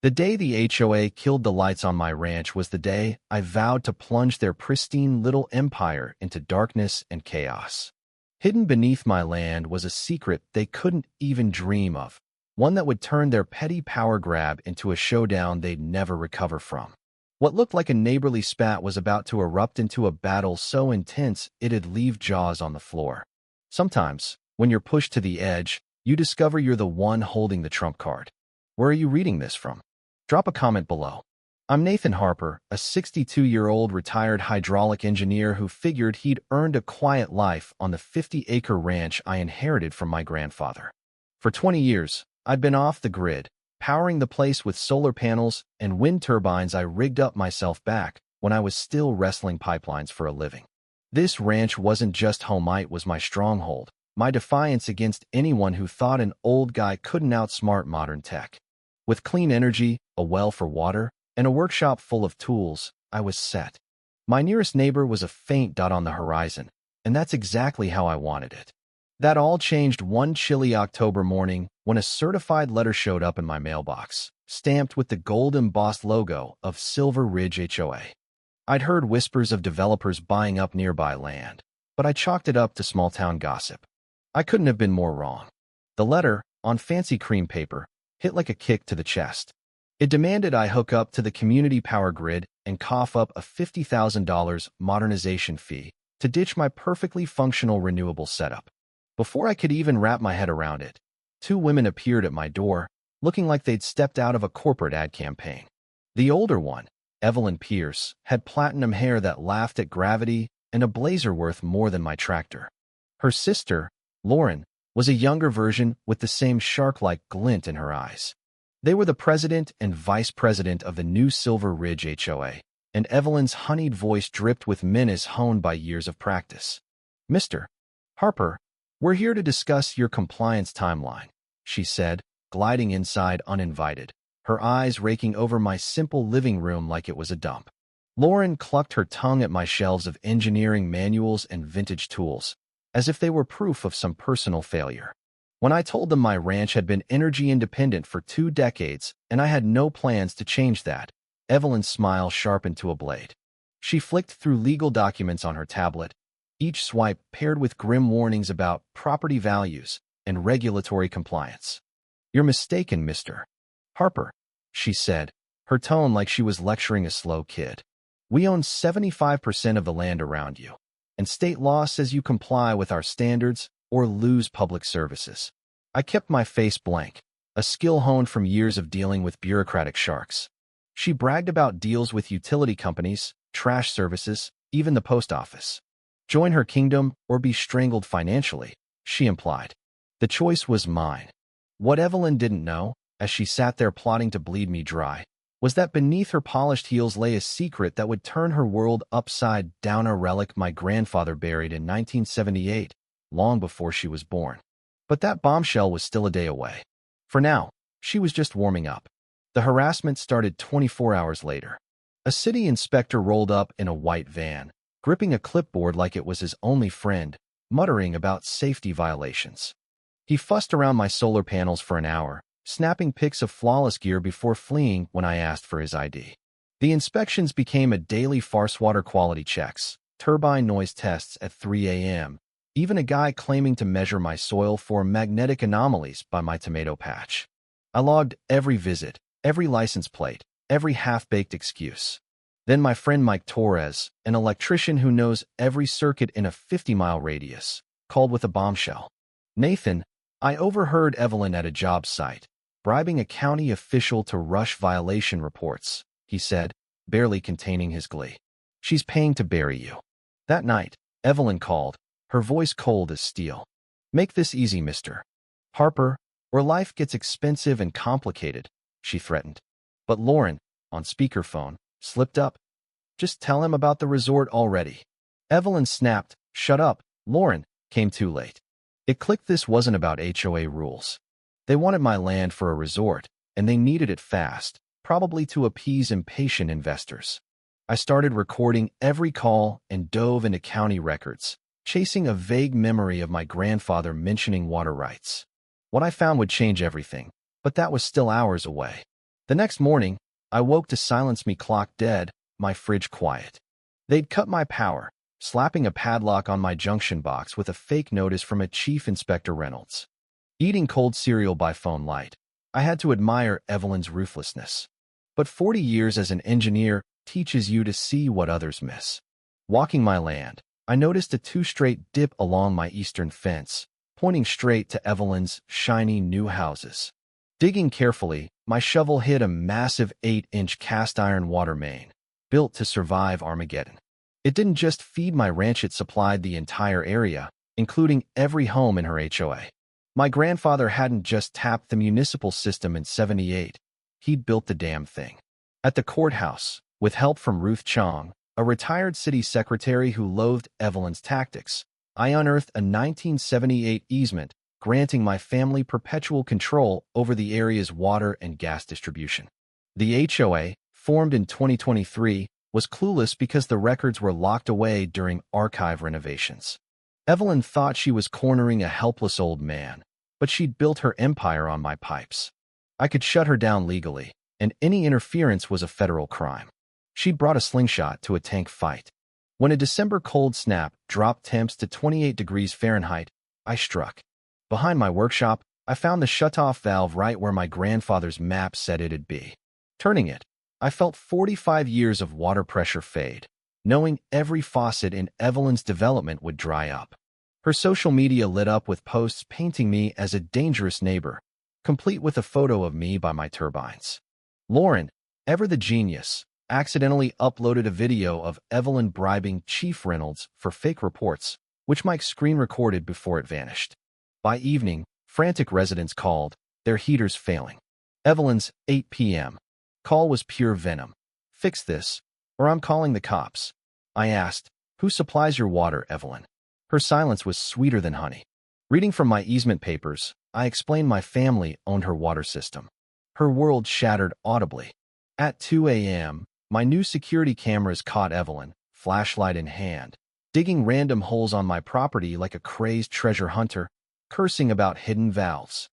The day the HOA killed the lights on my ranch was the day I vowed to plunge their pristine little empire into darkness and chaos. Hidden beneath my land was a secret they couldn't even dream of, one that would turn their petty power grab into a showdown they'd never recover from. What looked like a neighborly spat was about to erupt into a battle so intense it'd leave jaws on the floor. Sometimes, when you're pushed to the edge, you discover you're the one holding the trump card. Where are you reading this from? Drop a comment below. I'm Nathan Harper, a 62-year-old retired hydraulic engineer who figured he'd earned a quiet life on the 50-acre ranch I inherited from my grandfather. For 20 years, I'd been off the grid, powering the place with solar panels and wind turbines I rigged up myself back when I was still wrestling pipelines for a living. This ranch wasn't just home, it was my stronghold, my defiance against anyone who thought an old guy couldn't outsmart modern tech. With clean energy, a well for water, and a workshop full of tools, I was set. My nearest neighbor was a faint dot on the horizon, and that's exactly how I wanted it. That all changed one chilly October morning when a certified letter showed up in my mailbox, stamped with the gold-embossed logo of Silver Ridge HOA. I'd heard whispers of developers buying up nearby land, but I chalked it up to small-town gossip. I couldn't have been more wrong. The letter, on fancy cream paper, hit like a kick to the chest. It demanded I hook up to the community power grid and cough up a $50,000 modernization fee to ditch my perfectly functional renewable setup. Before I could even wrap my head around it, two women appeared at my door, looking like they'd stepped out of a corporate ad campaign. The older one, Evelyn Pierce, had platinum hair that laughed at gravity and a blazer worth more than my tractor. Her sister, Lauren, was a younger version with the same shark-like glint in her eyes. They were the president and vice president of the new Silver Ridge HOA, and Evelyn's honeyed voice dripped with menace honed by years of practice. "Mr. Harper, we're here to discuss your compliance timeline," she said, gliding inside uninvited, her eyes raking over my simple living room like it was a dump. Lauren clucked her tongue at my shelves of engineering manuals and vintage tools, as if they were proof of some personal failure. When I told them my ranch had been energy independent for 2 decades and I had no plans to change that, Evelyn's smile sharpened to a blade. She flicked through legal documents on her tablet, each swipe paired with grim warnings about property values and regulatory compliance. "You're mistaken, Mr. Harper," she said, her tone like she was lecturing a slow kid. "We own 75% of the land around you, and state law says you comply with our standards or lose public services." I kept my face blank, a skill honed from years of dealing with bureaucratic sharks. She bragged about deals with utility companies, trash services, even the post office. Join her kingdom or be strangled financially, she implied. The choice was mine. What Evelyn didn't know, as she sat there plotting to bleed me dry, was that beneath her polished heels lay a secret that would turn her world upside down, a relic my grandfather buried in 1978, long before she was born. But that bombshell was still a day away. For now, she was just warming up. The harassment started 24 hours later. A city inspector rolled up in a white van, gripping a clipboard like it was his only friend, muttering about safety violations. He fussed around my solar panels for an hour, snapping pics of flawless gear before fleeing when I asked for his ID. The inspections became a daily farce: water quality checks, turbine noise tests at 3 a.m., even a guy claiming to measure my soil for magnetic anomalies by my tomato patch. I logged every visit, every license plate, every half-baked excuse. Then my friend Mike Torres, an electrician who knows every circuit in a 50-mile radius, called with a bombshell. "Nathan, I overheard Evelyn at a job site, bribing a county official to rush violation reports," he said, barely containing his glee. "She's paying to bury you." That night, Evelyn called, her voice cold as steel. "Make this easy, Mr. Harper, or life gets expensive and complicated," she threatened. But Lauren, on speakerphone, slipped up. "Just tell him about the resort already." Evelyn snapped, "Shut up, Lauren," came too late. It clicked: this wasn't about HOA rules. They wanted my land for a resort, and they needed it fast, probably to appease impatient investors. I started recording every call and dove into county records, chasing a vague memory of my grandfather mentioning water rights. What I found would change everything, but that was still hours away. The next morning, I woke to silence me clock dead, my fridge quiet. They'd cut my power, slapping a padlock on my junction box with a fake notice from a Chief Inspector Reynolds. Eating cold cereal by phone light, I had to admire Evelyn's ruthlessness. But 40 years as an engineer teaches you to see what others miss. Walking my land, I noticed a two-straight dip along my eastern fence, pointing straight to Evelyn's shiny new houses. Digging carefully, my shovel hit a massive 8-inch cast-iron water main, built to survive Armageddon. It didn't just feed my ranch, it supplied the entire area, including every home in her HOA. My grandfather hadn't just tapped the municipal system in '78, he'd built the damn thing. At the courthouse, with help from Ruth Chong, a retired city secretary who loathed Evelyn's tactics, I unearthed a 1978 easement granting my family perpetual control over the area's water and gas distribution. The HOA, formed in 2023, was clueless because the records were locked away during archive renovations. Evelyn thought she was cornering a helpless old man, but she'd built her empire on my pipes. I could shut her down legally, and any interference was a federal crime. She'd brought a slingshot to a tank fight. When a December cold snap dropped temps to 28 degrees Fahrenheit, I struck. Behind my workshop, I found the shutoff valve right where my grandfather's map said it'd be. Turning it, I felt 45 years of water pressure fade, knowing every faucet in Evelyn's development would dry up. Her social media lit up with posts painting me as a dangerous neighbor, complete with a photo of me by my turbines. Lauren, ever the genius, accidentally uploaded a video of Evelyn bribing Chief Reynolds for fake reports, which Mike screen recorded before it vanished. By evening, frantic residents called, their heaters failing. Evelyn's 8 p.m. call was pure venom. Fix this, or I'm calling the cops. I asked, who supplies your water, Evelyn? Her silence was sweeter than honey. Reading from my easement papers, I explained my family owned her water system. Her world shattered audibly. At 2 a.m., my new security cameras caught Evelyn, flashlight in hand, digging random holes on my property like a crazed treasure hunter, cursing about hidden valves.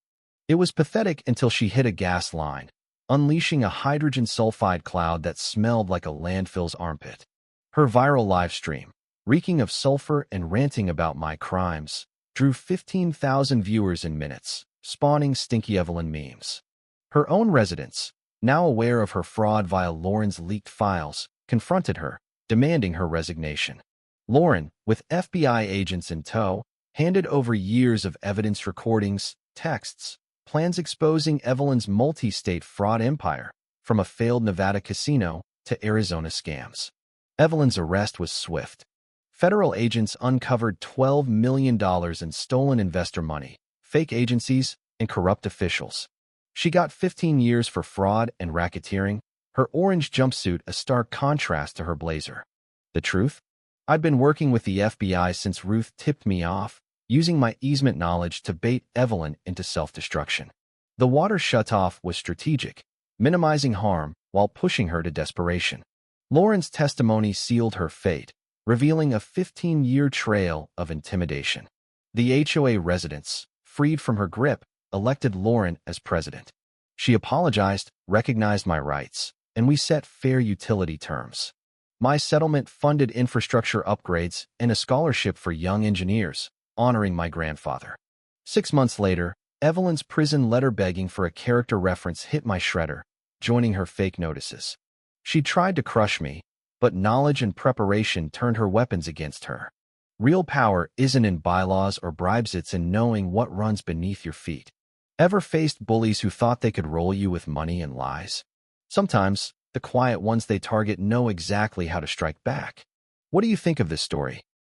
It was pathetic until she hit a gas line, unleashing a hydrogen sulfide cloud that smelled like a landfill's armpit. Her viral live stream, reeking of sulfur and ranting about my crimes, drew 15,000 viewers in minutes, spawning Stinky Evelyn memes. Her own residents, now aware of her fraud via Lauren's leaked files, confronted her, demanding her resignation. Lauren, with FBI agents in tow, handed over years of evidence, recordings, texts, plans exposing Evelyn's multi-state fraud empire, from a failed Nevada casino to Arizona scams. Evelyn's arrest was swift. Federal agents uncovered $12 million in stolen investor money, fake agencies, and corrupt officials. She got 15 years for fraud and racketeering, her orange jumpsuit a stark contrast to her blazer. The truth? I'd been working with the FBI since Ruth tipped me off, using my easement knowledge to bait Evelyn into self-destruction. The water shutoff was strategic, minimizing harm while pushing her to desperation. Lauren's testimony sealed her fate, revealing a 15-year trail of intimidation. The HOA residents, freed from her grip, elected Lauren as president. She apologized, recognized my rights, and we set fair utility terms. My settlement funded infrastructure upgrades and a scholarship for young engineers, honoring my grandfather. 6 months later, Evelyn's prison letter begging for a character reference hit my shredder, joining her fake notices. She tried to crush me, but knowledge and preparation turned her weapons against her. Real power isn't in bylaws or bribes, it's in knowing what runs beneath your feet. Ever faced bullies who thought they could roll you with money and lies? Sometimes, the quiet ones they target know exactly how to strike back. What do you think of this story?